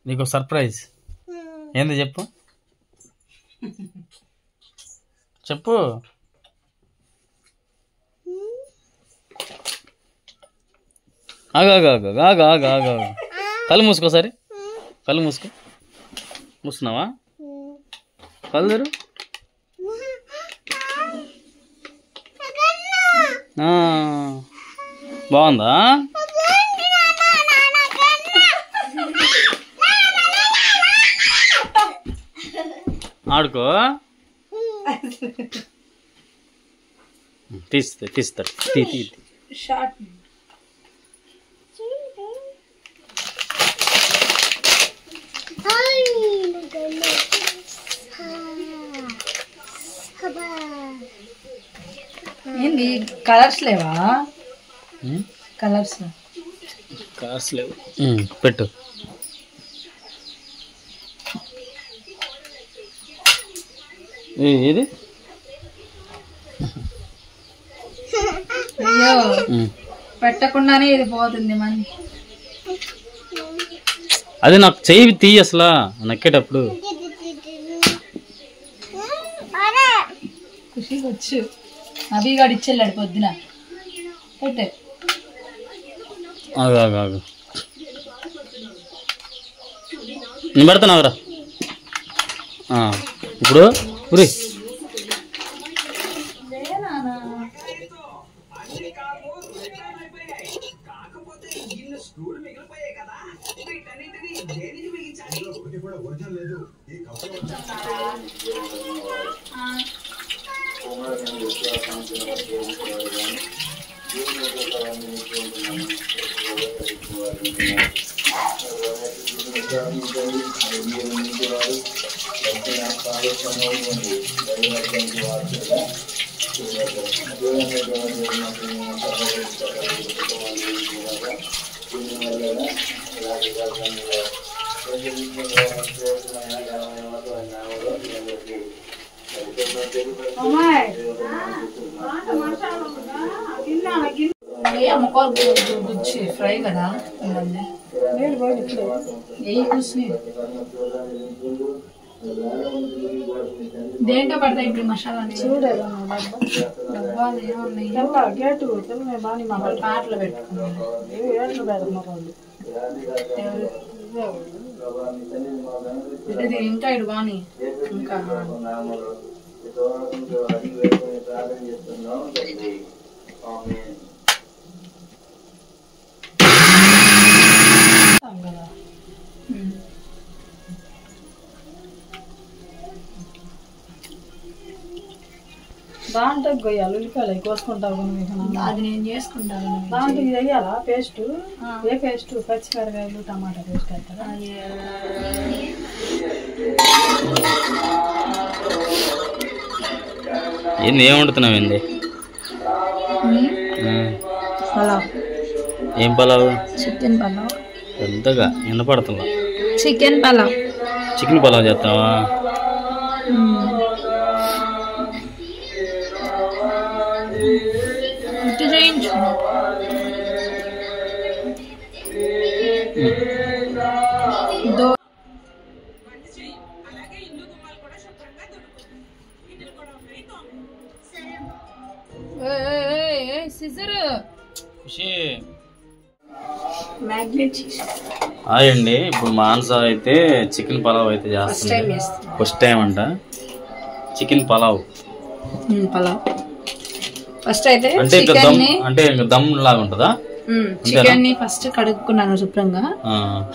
నీకు సర్ప్రైజ్ ఏంది చెప్పు చెప్పు. ఆగా కళ్ళు మూసుకోసారి, కళ్ళు మూసుకున్నావా? కళ్ళు తెరు. బాగుందా? ఆడుకో. తీస్తాడు. ఏంది కలర్స్ లేవా? కలర్స్ లేవు. పెట్టు. ఏది? అయ్యో పెట్టకుండానే ఇది పోతుంది మని. అది నాకు చెయ్యి తీయి అసలు నక్కేటప్పుడు. ఖుషికి వచ్చు. అభిగాడు ఇచ్చెళ్ళాడు పొద్దున. పెట్టే. ఆగు. నేను పెడతాను. ఇప్పుడు ఉరి గుచ్చి ఫ్రై కదా దేంట్లో పడతాయి ఇప్పుడు మసాలా పాటలు పెట్టుకున్నాం. ఇది ఇంకా ఇటు బాని ఇంకా దాంట్లో కొయ్యాలి. ఉల్లిపాయలు కోసుకుంటావు. అది నేను చేసుకుంటాను. దాంట్లో ఇది వేయాలా పేస్ట్? ఏ పేస్ట్? పచ్చిమిరకాయలు టమాటా పేస్ట్ అవుతారా? ఏంది ఏం వండుతున్నావు? పలావ్. ఏం పలావ్? చికెన్ పలావ్. పెద్దగా వినపడుతున్నా. చికెన్ పలావ్. చికెన్ పలావ్ చేస్తావా? హాయ్ అండి. ఇప్పుడు మాన్స అయితే చికెన్ పలావ్ అయితే చేస్తుంది. ఫస్ట్ టైం అంట చికెన్ పలావ్. ఫస్ట్ అయితే అంటే దమ్ లాగా ఉంటుందా? చికెన్ ని ఫస్ట్ కడుక్కున్నాను శుభ్రంగా.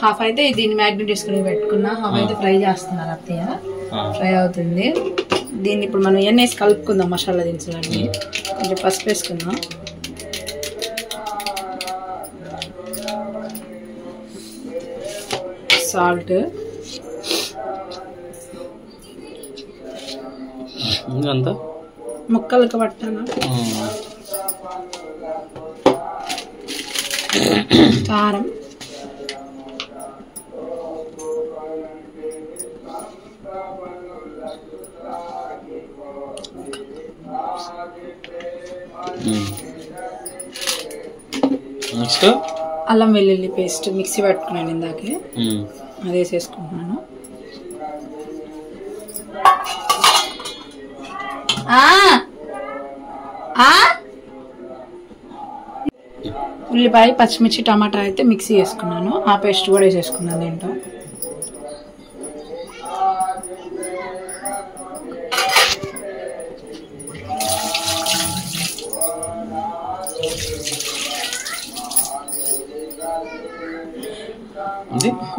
హాఫ్ అయితే దీన్ని మ్యాగ్నేట్ చేసుకుని పెట్టుకున్నా. హాఫ్ అయితే ఫ్రై చేస్తున్నారు అత్తయ్య. ఫ్రై అవుతుంది. దీన్ని ఇప్పుడు మనం ఎన్నేసి కలుపుకుందాం. మసాలా దినుసులన్నీ కొంచెం పసుపు వేసుకుందాం. సాల్ట్, ముక్కలకు పట్టాను కారం, నెక్స్ట్ అల్లం వెల్లుల్లి పేస్ట్ మిక్సీ పెట్టుకున్నాను ఇందాకే, అది వేసేసుకుంటున్నాను. ఉల్లిపాయ పచ్చిమిర్చి టమాటా అయితే మిక్సీ వేసుకున్నాను, ఆ పేస్ట్ కూడా వేసేసుకున్నాను దీంట్లో.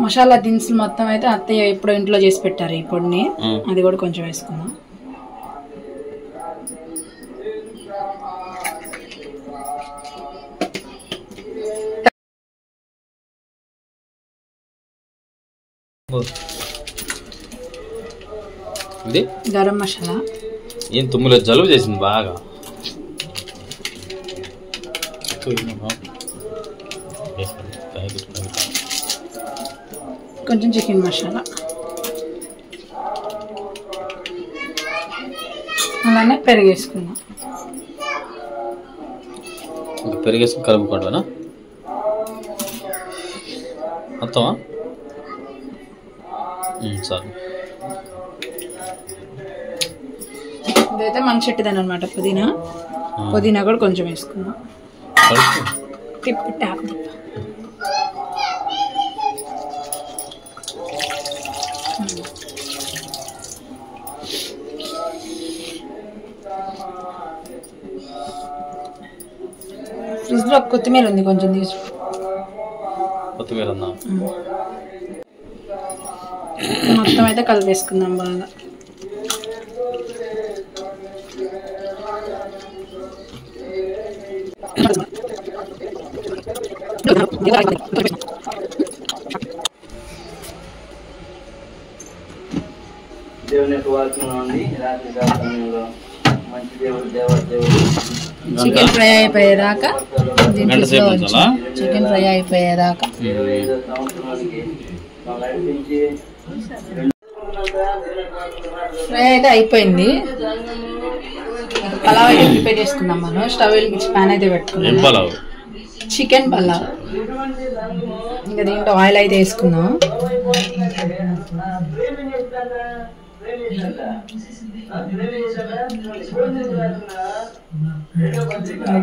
మసాలా దినుసులు మొత్తం అయితే అత్తయ్య ఇప్పుడు ఇంట్లో చేసి పెట్టారు, ఈ పొడిని అది కూడా కొంచెం వేసుకున్నాం. గరం మసాలా. ఏం తుమ్ములో జలుబు చేసింది బాగా. కొంచెం చికెన్ మసాలా, అలానే పెరిగేసుకున్నాం. పెరిగేసుకుని కలుపుకోవడమేనా మొత్తమా? చాలు. ఇదైతే మన చెట్టుదని అనమాట పుదీనా. పుదీనా కూడా కొంచెం వేసుకున్నాం. తిప్పు ట్యాప్ తిప్ప. ఫ్రిడ్జ్ లో కొత్తిమీర ఉంది, కొంచెం తీసు. కొత్తిమీర ఉందా? మొత్తం అయితే కలిపేసుకుందాం బాగా. చికెన్ ఫ్రై అయిపోయేదాకా, చికెన్ ఫ్రై అయిపోయేదాకా. ఫ్రై అయితే అయిపోయింది. పలావ్ అయితే ప్రిపేర్ చేసుకుందాం మనం. స్టవ్ వెలిగించి ప్యాన్ అయితే పెట్టుకున్నాం. చికెన్ పలావ్. ఇంకా దీంట్లో ఆయిల్ అయితే వేసుకుందాం.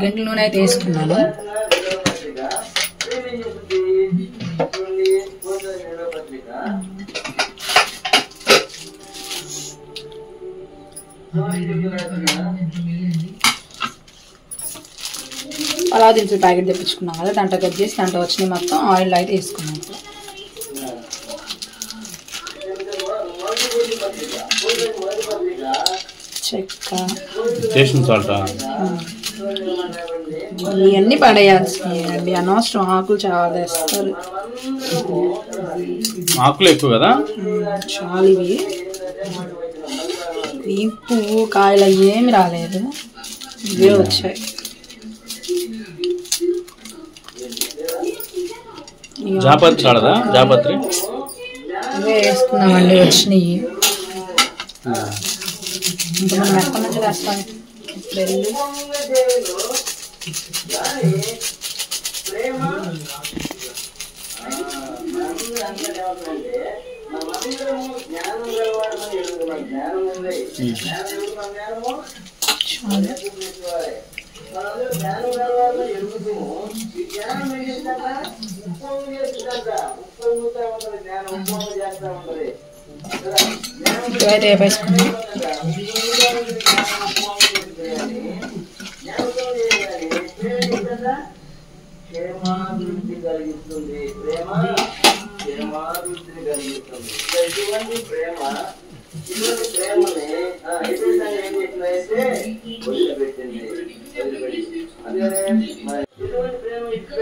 గంటల నూనె అయితే వేసుకున్నాను. పలావ్ దినుసులు ప్యాకెట్ తెప్పించుకున్నాం కదా, దాంట్లో కట్ చేసి దాంట్లో వచ్చినాయి మొత్తం ఆయిల్ అయితే వేసుకున్నాం. చెక్క, ఇవన్నీ పడేయాల్సినవి అండి, అనవసరం. ఆకులు చాలా తెస్తారు, ఆకులు ఎక్కువ కదా చాలా. ఇవి పువ్వు కాయలు ఏమి రాలేదు, ఇవే వచ్చాయి. జాపత్రి రాలేదా? జాపత్రి ఇవే వేసుకున్నామండి, వచ్చినాయి. ఇంకా మనం ఎక్కడి నుంచి తెస్తాం? వెళ్ళు. ఇవైతే వేసుకున్నాం.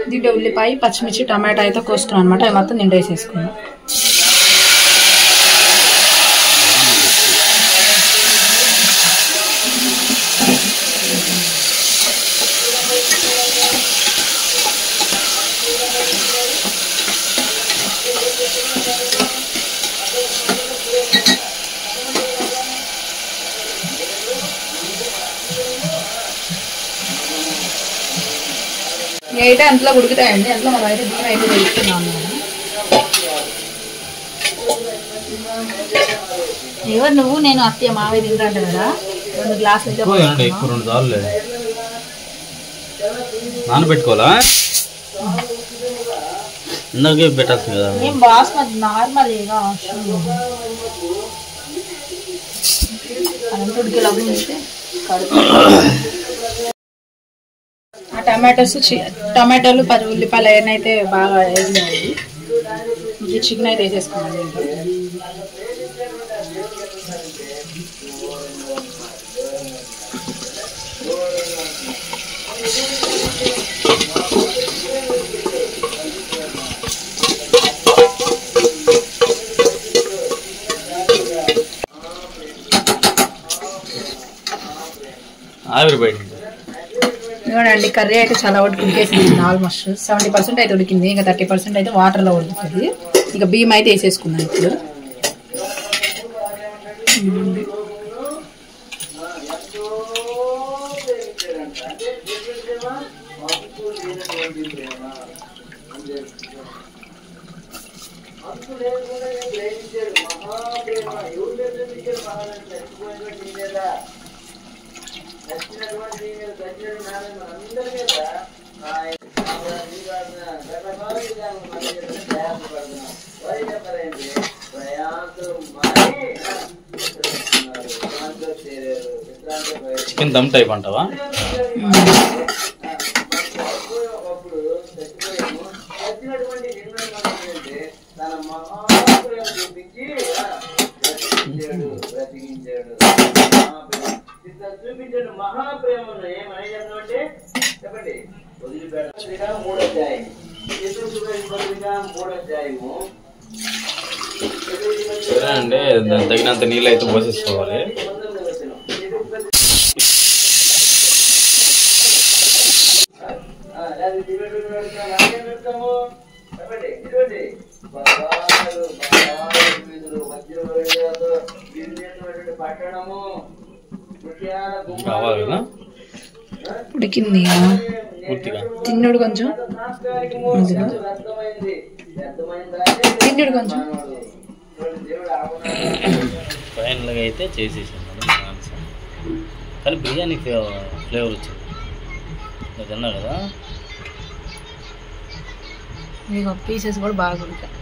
దీంట్లో ఉల్లిపాయ పచ్చిమిర్చి టమాటా అయితే కోసుకున్నాం అనమాట, అవి మొత్తం దీంట్లో వేసేసుకున్నాం. అయితే అంతలో ఉడుకుతాయండి. అంతలో మనం అయితే బియ్యం అయితే వేస్తున్నాం. ఎవరు నువ్వు? నేను అత్తయ్య మావే తింటాంట కదా, 2 గ్లాసులు అయితే ఎక్కువ 2 సార్లు నానబెట్టుకోవాలా? ఇందాకే పెట్టాల్సింది కదా. ఏం బాస్మతి నార్మల్ అవసరం లేదు. అదంతా ఉడికేలా ఉంటే ఆ టమాటోలు ఉల్లిపాయలు అవన్నీ అయితే బాగా వేసినాయి. ఇది చికెన్ అయితే వేసేసుకున్నాను. ఆవిరి బయట చూడండి, కర్రీ అయితే చాలా ఉడికేసింది. ఆల్మోస్ట్ 70% అయితే ఉడికింది. ఇంకా 30% అయితే వాటర్లో ఉడుకుతుంది. ఇక బియ్యం అయితే వేసేసుకుందాం ఇప్పుడు. చికెన్ దమ్ టైప్ అంటావా? సరే అండి, దానికి తగినంత నీళ్ళు అయితే పోసేసుకోవాలి. కావాలి కదా ఉడికింది పూర్తిగా. తిన్నాడు కొంచెం, తిన్నాడు కొంచెం. ఫైనల్గా అయితే చేసేసాను మాంసం. కానీ బిర్యానీ ఫ్లేవర్ వచ్చింది. తిన్నా కదా, పీసెస్ కూడా బాగా ఉంటాయి.